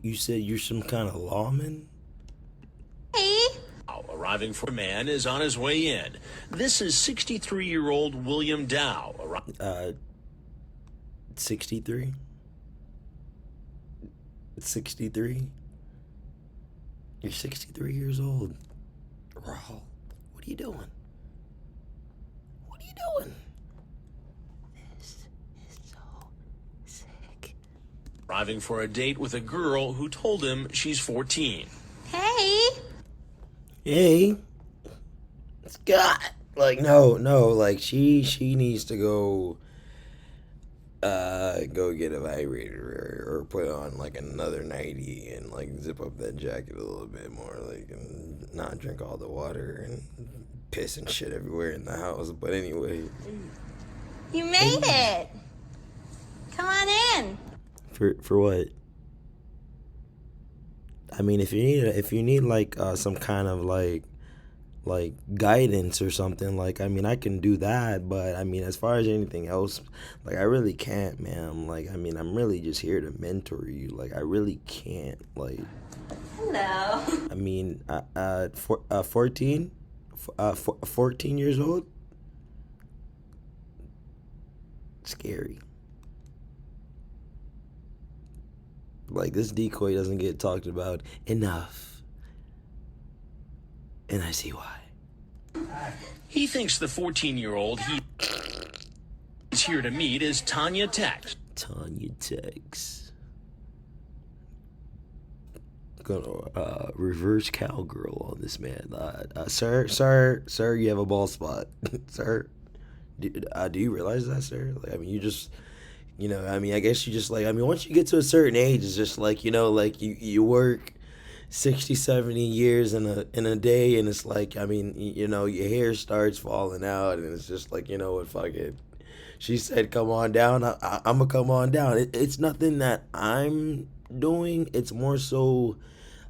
You said you're some kind of lawman? Hey. Arriving for a man is on his way in. This is 63-year-old William Dow. 63? 63? You're 63 years old. Raul, what are you doing? What are you doing? This is so sick. Arriving for a date with a girl who told him she's 14. Hey. Hey. Scott. Like, no, like, she needs to go get a vibrator or put on like another 90 and like zip up that jacket a little bit more, like, and not drink all the water and piss and shit everywhere in the house. But anyway, You made it. Come on in. for what? I mean, if you need like some kind of like guidance or something, like, I mean, I can do that, but I mean, as far as anything else, like, I really can't, man. Like, I mean, I'm really just here to mentor you. Like, I really can't, like. Hello. I mean, 14 years old. Scary. Like, this decoy doesn't get talked about enough, and I see why. He thinks the 14-year-old he's here to meet is Tanya Tex. Tanya Tex. Gonna reverse cowgirl on this man. Sir, you have a bald spot. Sir, do you realize that, sir? Like, I mean, you just, I mean, I guess you just, like, I mean, once you get to a certain age, it's just like, like, you work 60, 70 years in a day, and it's like, I mean, your hair starts falling out, and it's just like, what, fuck it. She said, come on down. I'm gonna come on down. It's nothing that I'm doing. It's more so,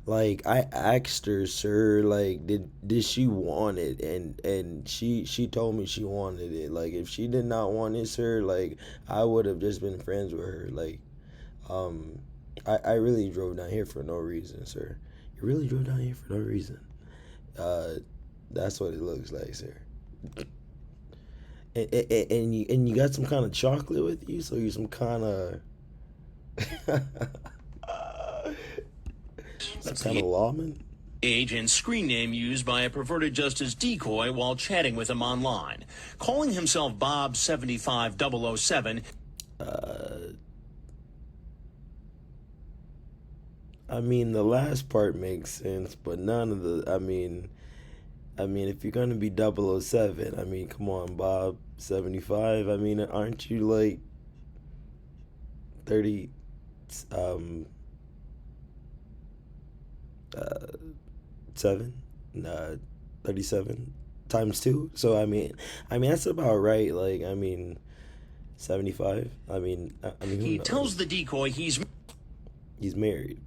like, I asked her, sir, like, did she want it? And she told me she wanted it. Like, if she did not want it, sir, like, I would have just been friends with her. Like, I really drove down here for no reason, sir. You really drove down here for no reason. That's what it looks like, sir. And you got some kind of chocolate with you, so you're some kind of some kind of lawman. Age and screen name used by a perverted justice decoy while chatting with him online. Calling himself Bob 75007. I mean, the last part makes sense, but none of the, I mean, if you're gonna be 007, I mean, come on, Bob 75. I mean, aren't you like 30, 7, 37 times 2? So I mean, that's about right. Like, I mean, 75. I mean, He tells the decoy he's married.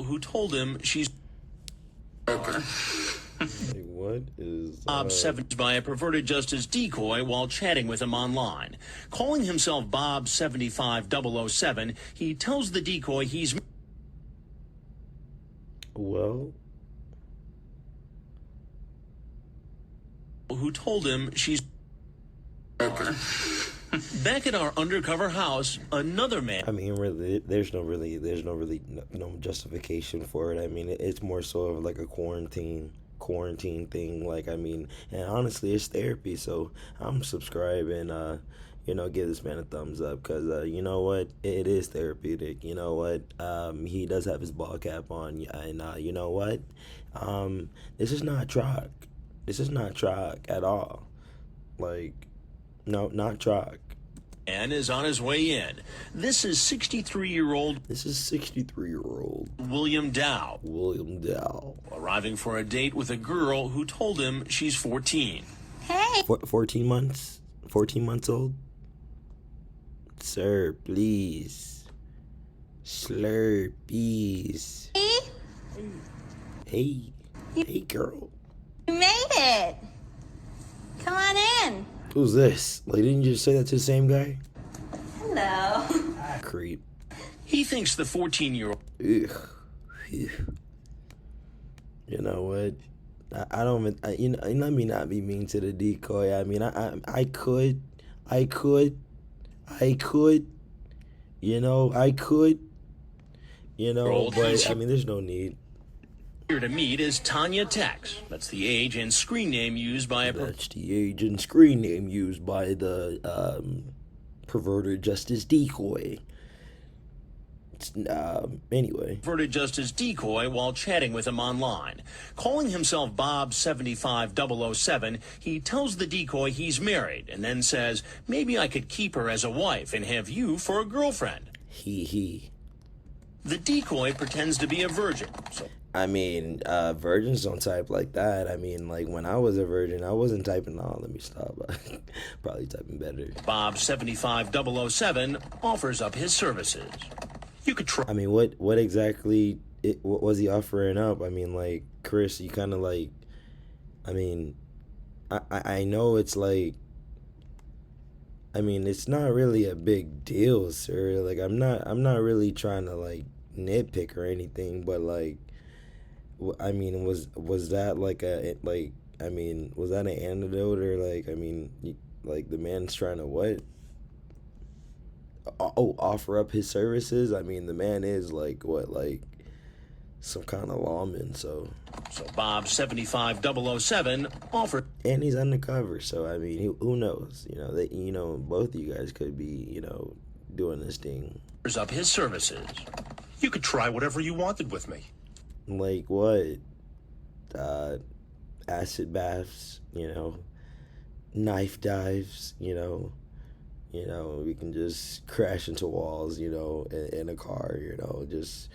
who told him she's Like, what is Bob 7 by a perverted justice decoy while chatting with him online. Calling himself Bob 75007, he tells the decoy he's well, who told him she's back at our undercover house. Another man. I mean, really, there's no justification for it. I mean, it's more so of like a quarantine thing. Like, I mean, and honestly, it's therapy. So I'm subscribing. Give this man a thumbs up, because you know what, it is therapeutic. You know what, he does have his ball cap on, and you know what, this is not truck. This is not truck at all. Like, no, not truck. And is on his way in. This is 63-year-old William Dow. Arriving for a date with a girl who told him she's 14. Hey. 14 months? 14 months old? Sir, please. Slurpees. Hey. Hey. Hey, girl. You made it. Come on in. Who's this? Like, didn't you just say that to the same guy? Hello. Creep. He thinks the 14-year-old Ugh. Phew. You know what? I don't even. Let me not be mean to the decoy. I mean, I could. You know, I could. You know, but I mean, there's no need. here to meet is Tanya Tex. That's the age and screen name used by a That's the age and screen name used by the perverted justice decoy. Anyway. perverted justice decoy while chatting with him online. Calling himself Bob 75007, he tells the decoy he's married and then says, maybe I could keep her as a wife and have you for a girlfriend. He. The decoy pretends to be a virgin. So I mean, virgins don't type like that. I mean, like, when I was a virgin, I wasn't typing, let me stop. Probably typing better. Bob 75007 offers up his services. You could try. I mean, what exactly what was he offering up? I mean, like, Chris, you kind of like, I mean, I know it's like, I mean, it's not really a big deal, sir. Like, I'm not really trying to like nitpick or anything, but like, I mean, was that like I mean, was that an antidote or like, I mean, like the man's trying to what? Oh, offer up his services? I mean, the man is like what, like some kind of lawman, so Bob 75007 offers and he's undercover, so I mean, who knows? You know, that, you know, both of you guys could be, you know, doing this thing. up his services. You could try whatever you wanted with me. Like what? Acid baths, you know, knife dives, you know, we can just crash into walls, you know, in a car, you know, just,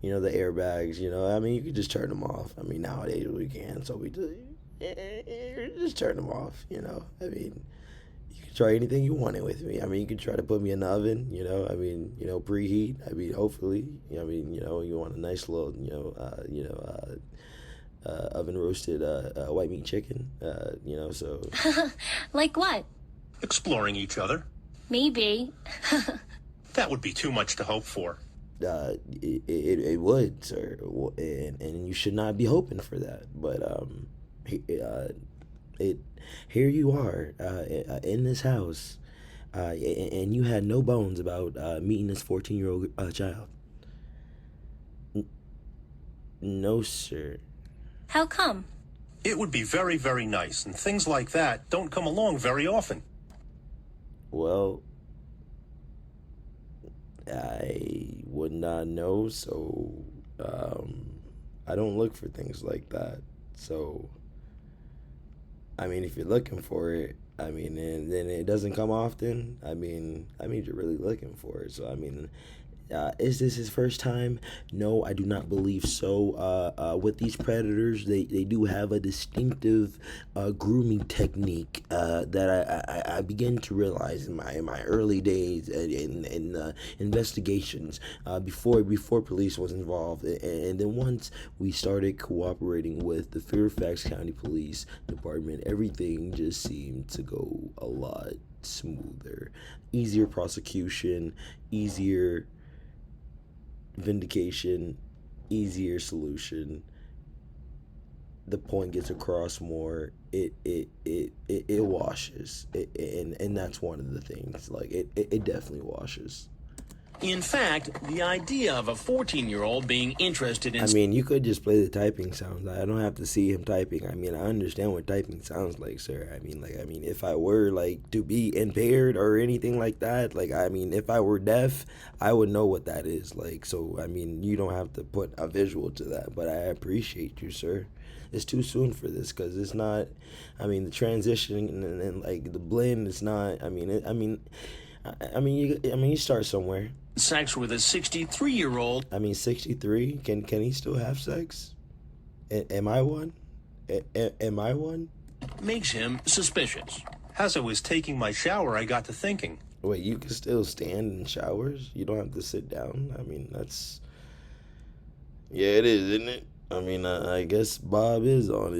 you know, the airbags, you know, I mean, you could just turn them off. I mean, nowadays we can, so we just turn them off, you know. I mean, you can try anything you wanted with me. I mean, you could try to put me in the oven, you know, I mean, you know, preheat. I mean, hopefully, I mean, you know, you want a nice little, oven roasted white meat chicken, you know, so. Like what? Exploring each other. Maybe. That would be too much to hope for. It would, sir, and you should not be hoping for that. But here you are in this house, and you had no bones about meeting this 14-year-old child. No, sir. How come? It would be very, very nice, and things like that don't come along very often. Well, I would not know, so I don't look for things like that. So, I mean, if you're looking for it, I mean, and then it doesn't come often, I mean, you're really looking for it. So, I mean, is this his first time? No, I do not believe so. With these predators, they do have a distinctive grooming technique that I begin to realize in my early days in investigations before police was involved, and then once we started cooperating with the Fairfax County Police Department, everything just seemed to go a lot smoother, easier prosecution, easier vindication, easier solution. The point gets across more. It washes, and that's one of the things. Like it definitely washes. In fact, the idea of a 14-year-old being interested in I mean, you could just play the typing sounds. I don't have to see him typing. I mean, I understand what typing sounds like, sir. I mean, if I were, like, to be impaired or anything like that, like, I mean, if I were deaf, I would know what that is. Like, so, I mean, you don't have to put a visual to that, but I appreciate you, sir. It's too soon for this because it's not, I mean, the transition and like, the blend is not, you start somewhere. sex with a 63-year-old. I mean, 63. Can he still have sex? Am I one? Am I one? Makes him suspicious. As I was taking my shower, I got to thinking. Wait, you can still stand in showers? You don't have to sit down? I mean, that's... Yeah, it is, isn't it? I mean, I guess Bob is on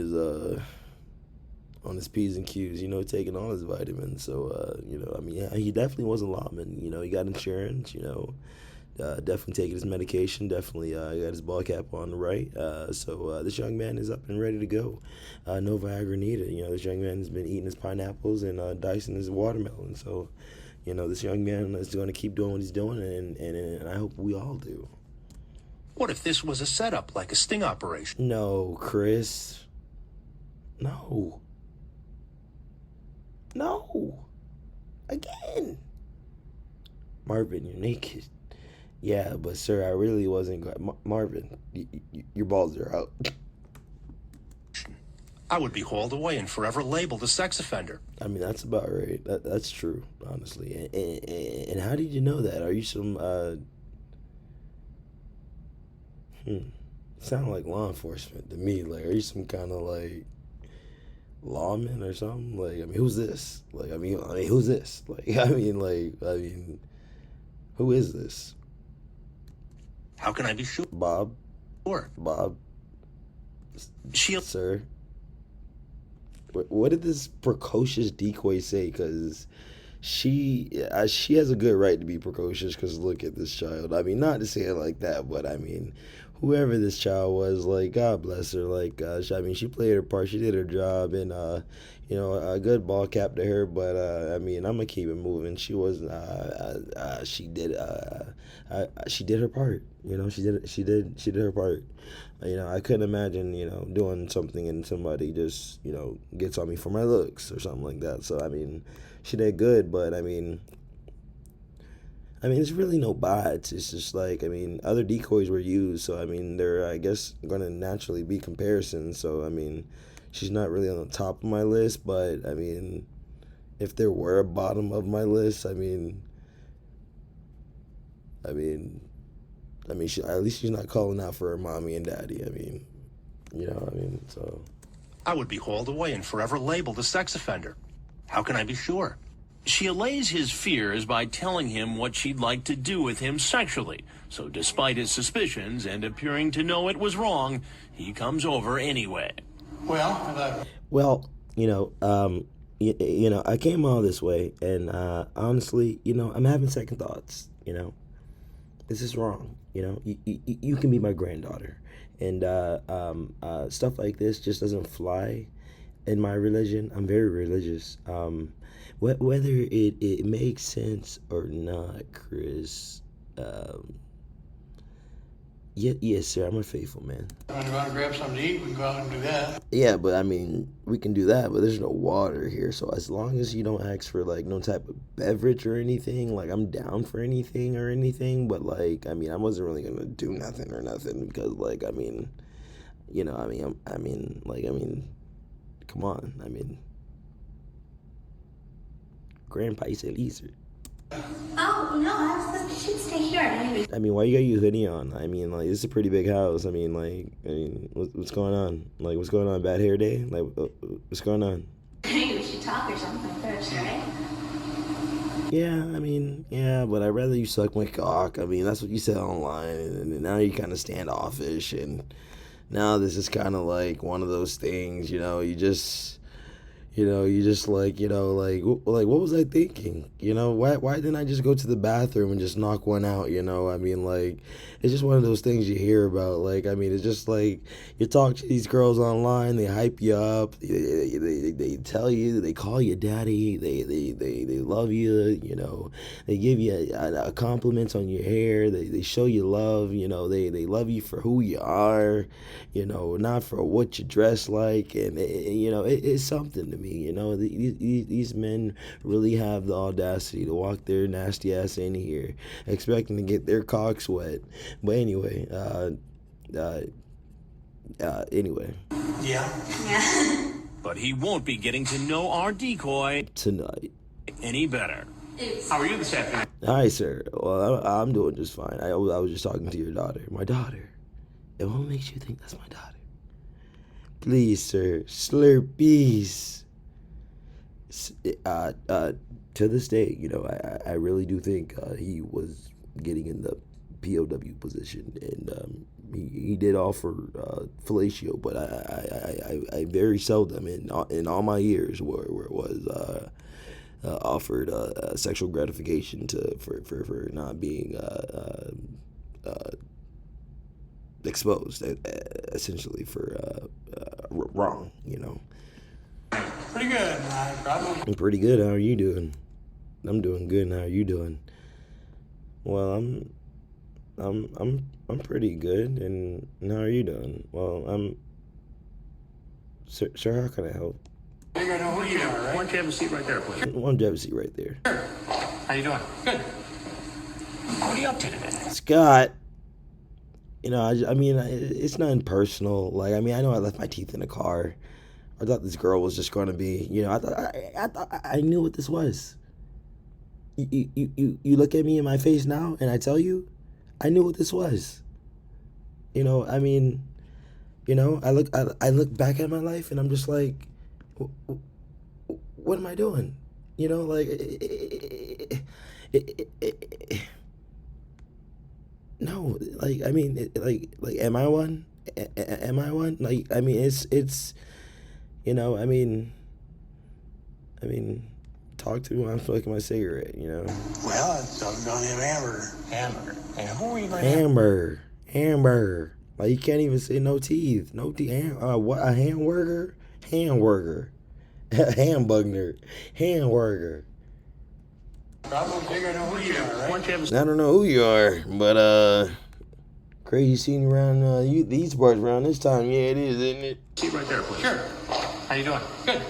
on his P's and Q's, taking all his vitamins. So, I mean, yeah, he definitely was a lawman. He got insurance, definitely taking his medication, definitely got his ball cap on right. So this young man is up and ready to go. No Viagra needed. This young man has been eating his pineapples and dicing his watermelon. So, this young man is going to keep doing what he's doing, and I hope we all do. What if this was a setup, like a sting operation? No, Chris. No. No. Again. Marvin, you're naked. Yeah, but sir, I really wasn't going. Marvin, your balls are out. I would be hauled away and forever labeled a sex offender. I mean, that's about right. That's true, honestly. And how did you know that? Are you some sound like law enforcement to me. Like, are you some kind of like lawman or something? Like, I mean, who's this? Like, I mean, who's this? Like, I mean, who is this? How can I be sure? Bob? Bob? Sir? What did this precocious decoy say? Because she has a good right to be precocious, because look at this child. I mean, not to say it like that, but I mean, whoever this child was, like, God bless her. Like, I mean, she played her part. She did her job, and, a good ball cap to her. But, I mean, I'm going to keep it moving. She was, she did her part. She did her part. I couldn't imagine, doing something and somebody just, gets on me for my looks or something like that. So, I mean, she did good, but, I mean, it's really no bots. It's just like, I mean, other decoys were used, so, I mean, there are, I guess, going to naturally be comparisons. So, I mean, she's not really on the top of my list, but, I mean, if there were a bottom of my list, I mean, at least she's not calling out for her mommy and daddy. I mean, so. I would be hauled away and forever labeled a sex offender. How can I be sure? She allays his fears by telling him what she'd like to do with him sexually. So despite his suspicions and appearing to know it was wrong, he comes over anyway. Well, I came all this way, and honestly, I'm having second thoughts. This is wrong. You can be my granddaughter, and stuff like this just doesn't fly in my religion. I'm very religious. Whether it makes sense or not, Chris. Yes, sir. I'm a faithful man. When you want to grab something to eat, we can go out and do that. Yeah, but I mean, we can do that, but there's no water here. So as long as you don't ask for like no type of beverage or anything, like I'm down for anything or anything. But like, I mean, I wasn't really gonna do nothing or nothing because like, I mean, come on, I mean, Grandpa said easier. Oh, no, I was should stay here. I mean, why you got your hoodie on? I mean, like, this is a pretty big house. I mean, what's going on? Like, what's going on? Bad hair day? Like, what's going on? Maybe we should talk or something first, right? Yeah, I mean, yeah, but I'd rather you suck my cock. I mean, that's what you said online, and now you're kind of standoffish, and now this is kind of like one of those things, you just like, like what was I thinking? Why didn't I just go to the bathroom and just knock one out? I mean, like, it's just one of those things you hear about. Like, I mean, it's just like you talk to these girls online, they hype you up, they tell you, they call you daddy, they love you, they give you compliments on your hair, they show you love, they love you for who you are, not for what you dress like, and it's something to me. These men really have the audacity to walk their nasty ass in here expecting to get their cocks wet. But anyway, anyway. Yeah. But he won't be getting to know our decoy Tonight. any better. How are you this afternoon? Hi, sir. Well, I'm doing just fine. I was just talking to your daughter. My daughter. And what makes you think that's my daughter? Please, sir. Slurpees. To this day, I really do think he was getting in the POW position, and he did offer fellatio, but I very seldom in all my years where it was offered sexual gratification for not being exposed, essentially for wrong, you know. Pretty good. Probably. I'm pretty good. How are you doing? I'm doing good. How are you doing? Well, I'm pretty good. And how are you doing? Well, sir, how can I help? I think I know who you are, Why right? don't you have a seat right there, please? Why don't you have a seat right there? How you doing? Good. What are you up to today? Scott, you know, I mean, it's nothing personal. Like, I mean, I know I left my teeth in the car. I thought this girl was just going to be, you know, I thought I knew what this was. You look at me in my face now, and I tell you, I knew what this was. You know, I mean, you know, I look back at my life, and I'm just like, what am I doing? You know, like, no, like, I mean, like, am I one? Am I one? Like, I mean, it's, you know, I mean, talk to me when I'm smoking my cigarette, you know. Well, it's doggone him hamburger. Hamburger. And who are you going to have? Hamburger. Like, you can't even say no teeth. No teeth. What? A hamburger? Hamburger. Hamburger. Probably think I know who you are, Why right? don't you have a I don't know who you are, but, crazy seeing you around, these parts around this time. Yeah, it is, isn't it? seat right there, please? Sure. How you doing? Good.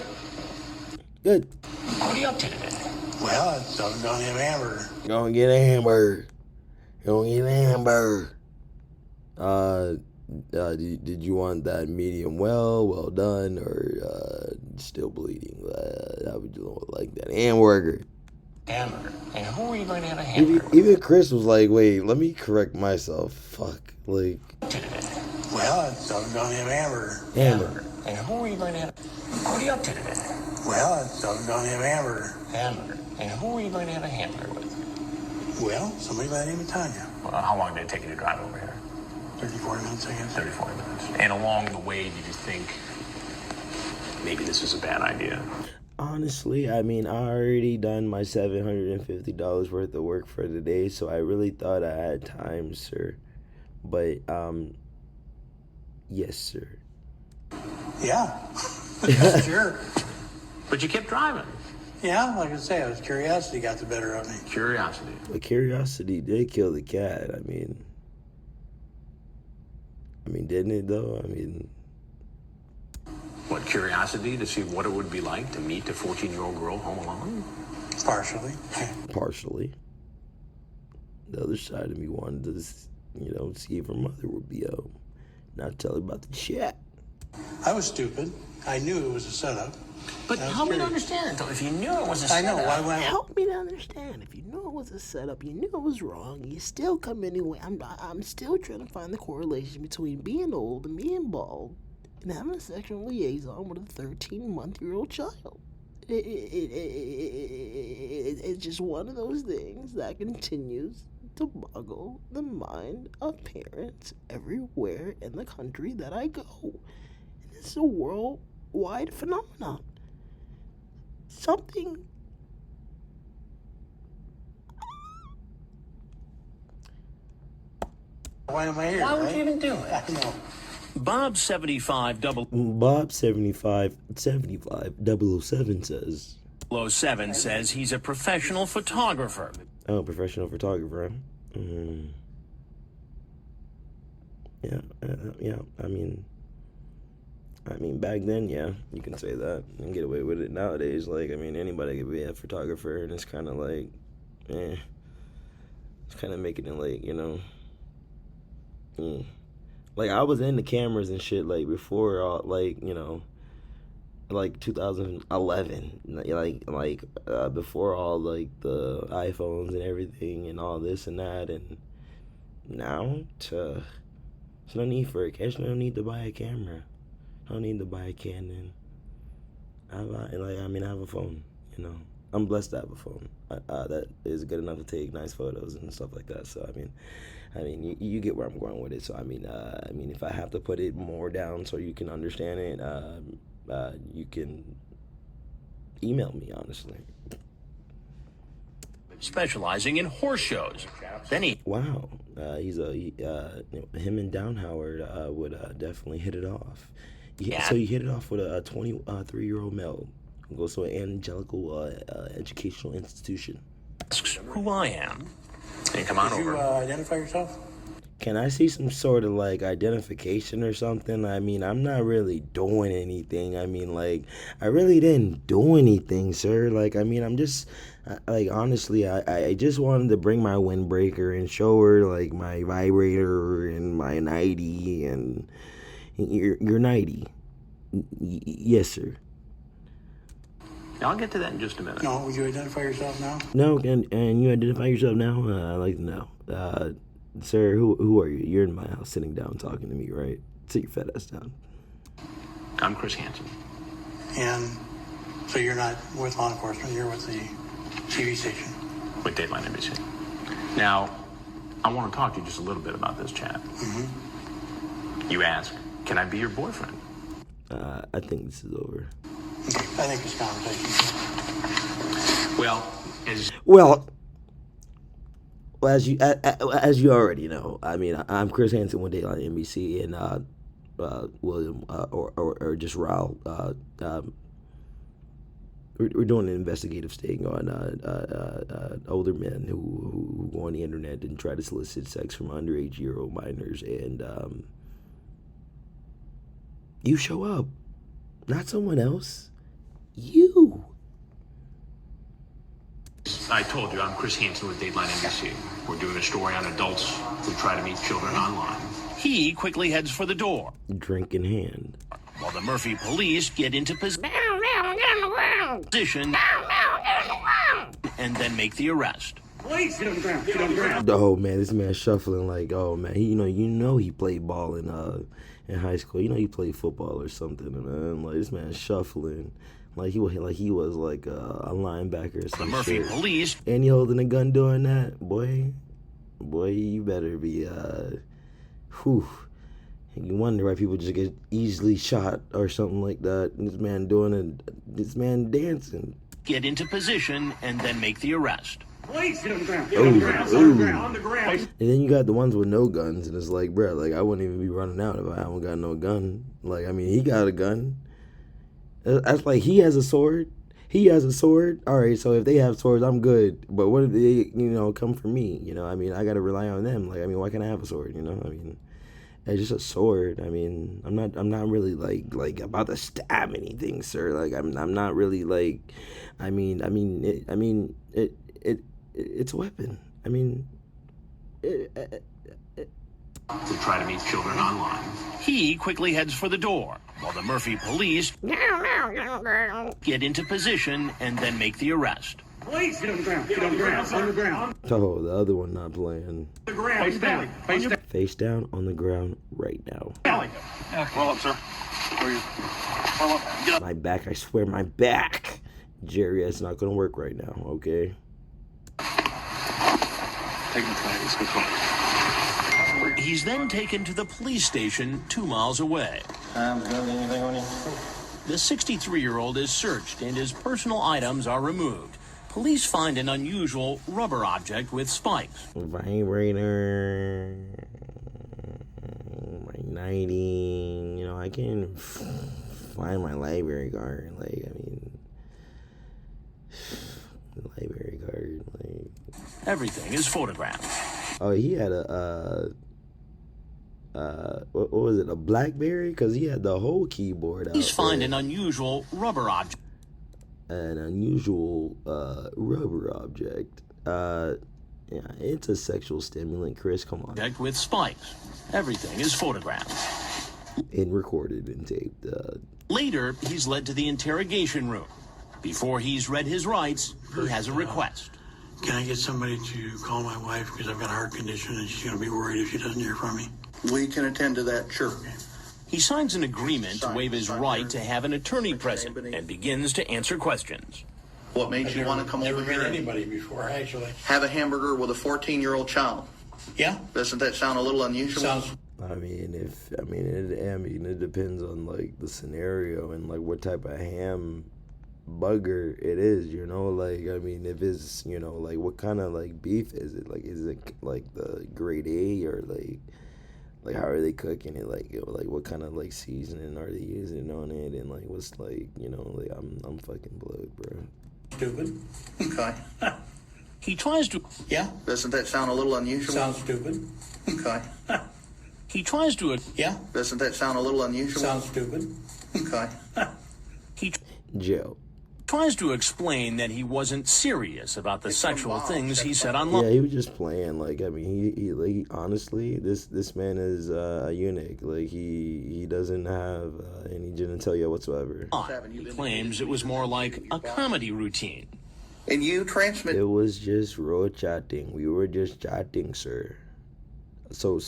Good. What are you up to today? Well, it's doggone him hamburger. Gonna get a hamburger. Did you want that medium well done, or still bleeding? How would you like that hamburger? Hamburger. And who are you going to have a hamburger Even Chris was like, wait, let me correct myself. Fuck, like, with today? Well, it's doggone him hamburger. hamburger. And who are you going to have? What are you up to today? Well, it's doggone him hamburger. Hamburger. And who are you going to have a hamburger with? Well, somebody by the name of Tanya. Well, how long did it take you to drive over here? 34 minutes, I guess. 30, 40 minutes. And along the way, did you think maybe this is a bad idea? Honestly, I mean, I already done my $750 worth of work for the day, so I really thought I had time, sir. But, yes, sir. Yeah. Sure. But you kept driving. Yeah, like I say, I was curiosity got the better of me. Curiosity. But curiosity did kill the cat. I mean, didn't it though? I mean, What, curiosity to see what it would be like to meet a 14-year-old girl home alone? Partially. partially. The other side of me wanted to, you know, see if her mother would be home. Not tell her about the chat. I was stupid. I knew it was a setup. But I was help me to curious. understand it, though. If you knew it was a I know. setup- Why? Help me to understand. If you knew it was a setup, you knew it was wrong, you still come anyway. I'm still trying to find the correlation between being old and being bald and having a sexual liaison with a 13-month-old child. It's just one of those things that continues to boggle the mind of parents everywhere in the country that I go. And it's a worldwide phenomenon. Something. Why am I here? Why would right? you even do it? I know. Bob 75 Bob 007 says, 007 says he's a professional photographer. "Oh, professional photographer." Huh? Yeah, yeah. I mean, back then, yeah, you can say that and get away with it. Nowadays, like, I mean, anybody could be a photographer, and it's kind of like, it's kind of making it like, you know, like I was into cameras and shit like before, like, you know, like 2011, like before all like the iPhones and everything and all this and that, and now there's no need for it. There's no need to buy a camera. No need to buy a Canon. I have a phone, you know. I'm blessed to have a phone that is good enough to take nice photos and stuff like that. So I mean, you get where I'm going with it. So I mean, if I have to put it more down so you can understand it, you can email me, honestly. Specializing in horse shows. Then he Wow, him and Down Howard would definitely hit it off. So you hit it off with a 23-year-old male who goes to an evangelical educational institution. asks who I am. Hey, come on Did you over. identify yourself? Can I see some sort of like identification or something? I mean, I'm not really doing anything. I mean, like, I really didn't do anything, sir. Like, I mean, I'm just, like, honestly, I just wanted to bring my windbreaker and show her, like, my vibrator and my nightie and your nightie. Yes, sir. Now, I'll get to that in just a minute. No, would you identify yourself now? No, and you identify yourself now? I'd like to know. Sir, who are you? You're in my house sitting down talking to me, right? Sit your fat ass down. I'm Chris Hansen. And so you're not with law enforcement, you're with the TV station. With Dateline NBC. Now, I want to talk to you just a little bit about this chat. You ask, can I be your boyfriend? I think this is over. Okay, I think this conversation. Well, as you already know, I mean, I'm Chris Hansen with Dateline NBC, and William or just Raul. We're doing an investigative sting on older men who go on the internet and try to solicit sex from underage minors, and you show up, not someone else, you. I told you, I'm Chris Hansen with Dateline NBC. We're doing a story on adults who try to meet children online. He quickly heads for the door, Drink in hand. while the Murphy police get into position and then make the arrest. Oh man, this man shuffling like, oh man, you know he played ball in high school. You know he played football or something, man. Like this man shuffling like he was like a linebacker or The some Murphy shit. police And he holding a gun doing that, boy, you better be whew. You wonder why people just get easily shot or something like that. And this man dancing. get into position and then make the arrest. And then you got the ones with no guns, and it's like, bro, like I wouldn't even be running out if I haven't got no gun. Like, I mean, he got a gun. That's like he has a sword. He has a sword. All right, so if they have swords, I'm good. But what if they, come for me? I mean, I gotta rely on them. Like, I mean, why can't I have a sword? I mean, it's just a sword. I mean, I'm not really like about to stab anything, sir. Like, I'm not really like, it's a weapon. I mean, Who try to meet children online. He quickly heads for the door, while the Murphy police get into position and then make the arrest. Please get on the ground. Get on the ground. On the ground. Oh, the other one not playing. The ground. Face down. Face down. Face down on the ground right now. Roll up, sir. Roll up. Get up. My back, I swear, my back. Jerry, it's not gonna work right now, okay? Take the flag. Let's go. He's then taken to the police station 2 miles away. Anything on you? The 63-year-old is searched and his personal items are removed. Police find an unusual rubber object with spikes. Vibrator, my nightie, I can't find my library card. Like, I mean, library card, like. Everything is photographed. Oh, he had what was it, a BlackBerry? Because he had the whole keyboard out. Police find there. an unusual rubber object. An unusual rubber object. Yeah, it's a sexual stimulant, Chris. Come on. With spikes. Everything is photographed. And recorded and taped. Later, he's led to the interrogation room. Before he's read his rights, he has a request. Can I get somebody to call my wife because I've got a heart condition and she's going to be worried if she doesn't hear from me? We can attend to that, sure. He signs an agreement to waive his right to have an attorney present and begins to answer questions. What made you want to come never over met here and anybody before, actually. have a hamburger with a 14-year-old child? Yeah, Doesn't that sound a little unusual? sounds. It depends on like the scenario and like what type of ham bugger it is, you know. Like, I mean, if it's, you know, like what kind of like beef is it? Like, is it like the grade A, or like how are they cooking it? Like, you know, like what kind of like seasoning are they using on it? And like what's like, you know, like I'm fucking blowed, bro. Stupid. Okay. He tries to Yeah, Doesn't that sound a little unusual? sounds stupid. Okay. he tries to Yeah, Doesn't that sound a little unusual? sounds stupid. Okay. he Joe. tries to explain that he wasn't serious about the sexual involved. things he said online. Yeah, he was just playing. Like, I mean, he like honestly, this man is a eunuch. Like, he doesn't have any genitalia whatsoever. He claims it was more like a comedy routine. And you transmit. It was just role chatting. We were just chatting, sir. So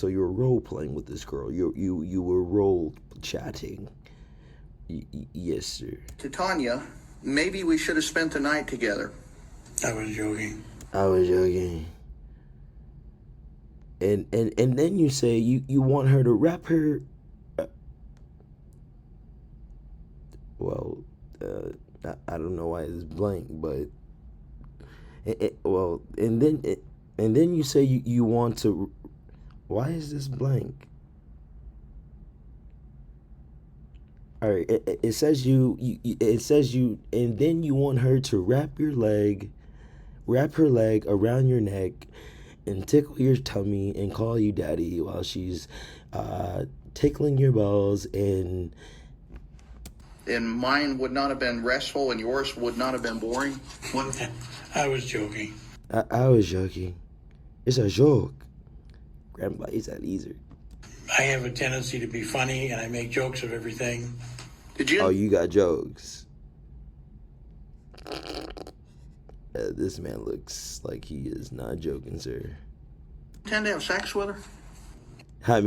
you were role playing with this girl. You were role chatting. Yes, sir. To Tanya, maybe we should have spent the night together. I was joking. I was joking. And then you say you want her to wrap her. Well, I don't know why it's blank, but and then you say you want to. Why is this blank? All right, it says it says you, and then you want her to wrap her leg around your neck, and tickle your tummy and call you daddy while she's tickling your balls and. And mine would not have been restful and yours would not have been boring. What? I was joking. I was joking. It's a joke. Grandpa, is that easier? I have a tendency to be funny, and I make jokes of everything. Did you? Oh, you got jokes. This man looks like he is not joking, sir. Intend to have sex with her? Are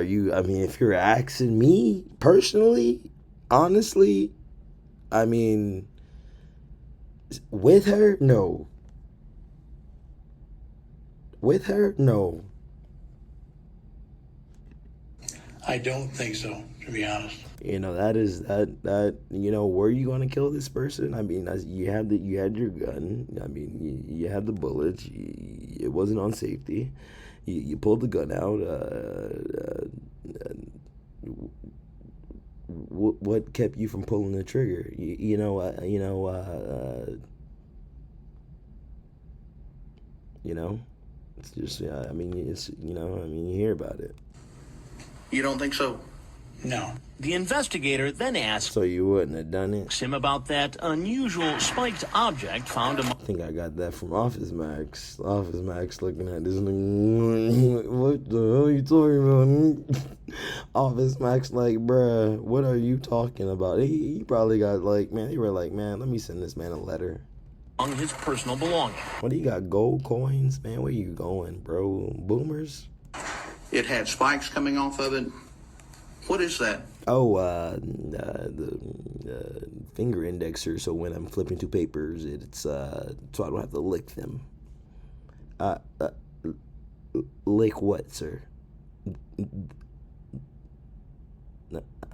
you? If you're asking me personally, honestly, with her, no. With her, no. I don't think so, to be honest. You know, that you know, were you gonna kill this person? I mean, you had your gun. I mean, you had the bullets. It wasn't on safety. You pulled the gun out. What kept you from pulling the trigger? You know. It's just. You hear about it. You don't think so? No. The investigator then asks So you wouldn't have done it. him about that unusual spiked object found among I think I got that from Office Max. Office Max looking at this nigga. What the hell are you talking about? Office Max like, bruh, what are you talking about? He probably got like, man, they were like, man, let me send this man a letter. his personal belongings. What do you got, gold coins? Man, where you going, bro? Boomers? It had spikes coming off of it. What is that? Oh, the finger indexer, so when I'm flipping through papers, it's, so I don't have to lick them. Lick what, sir?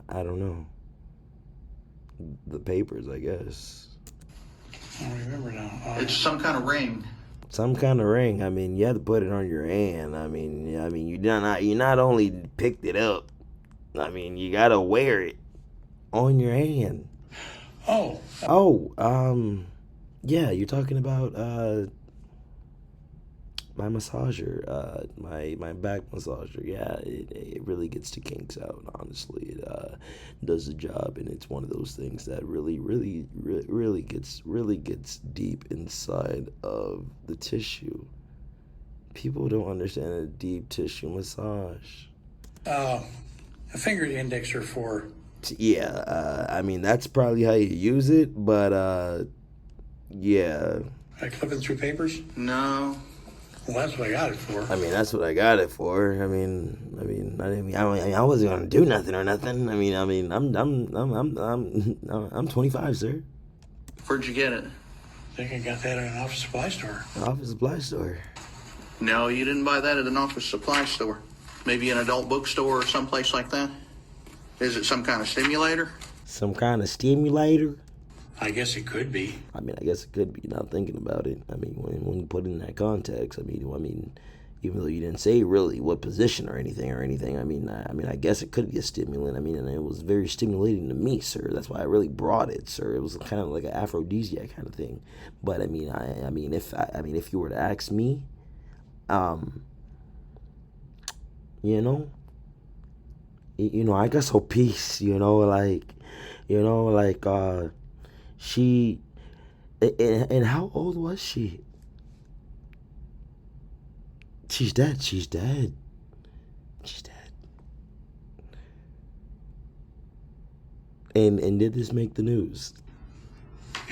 I don't know. The papers, I guess. I don't remember now. It's some kind of ring. Some kind of ring. I mean, you have to put it on your hand. I mean, you not only picked it up. I mean, you gotta wear it on your hand. Oh. Yeah, you're talking about my massager, my back massager. Yeah, it really gets the kinks out. Honestly, it does the job, and it's one of those things that really gets deep inside of the tissue. People don't understand a deep tissue massage. A finger indexer for. Yeah, that's probably how you use it, but yeah. Like flipping through papers? No. Well, that's what I got it for. That's what I got it for. I wasn't gonna do nothing or nothing. I'm 25, sir. Where'd you get it? I think I got that at an office supply store. Office supply store. No, you didn't buy that at an office supply store. Maybe an adult bookstore or someplace like that? Is it some kind of stimulator? Some kind of stimulator? I guess it could be. I mean, I guess it could be, not thinking about it. I mean, when you put it in that context, I mean, even though you didn't say really what position or anything, I mean, I guess it could be a stimulant. I mean, and it was very stimulating to me, sir. That's why I really brought it, sir. It was kind of like an aphrodisiac kind of thing. But I mean, if you were to ask me, you know, I got so peace, she, and how old was she? She's dead. And did this make the news?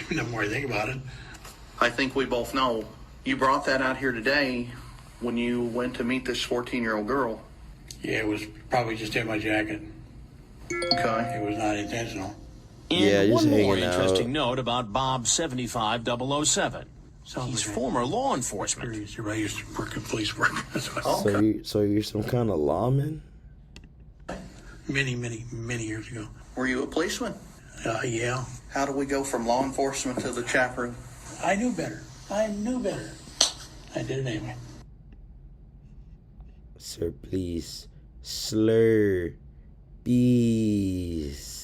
The more I think about it. I think we both know. You brought that out here today when you went to meet this 14-year-old girl. Yeah, it was probably just in my jacket. Okay. It was not intentional. And just one more hanging out. interesting note about Bob 75007. Sounds He's like former law enforcement. I used to work in police work. That's what So you're some kind of lawman? many years ago. Were you a policeman? Yeah. How do we go from law enforcement to the chat room? I knew better. I did it anyway. Sir, please. Slur. Peace.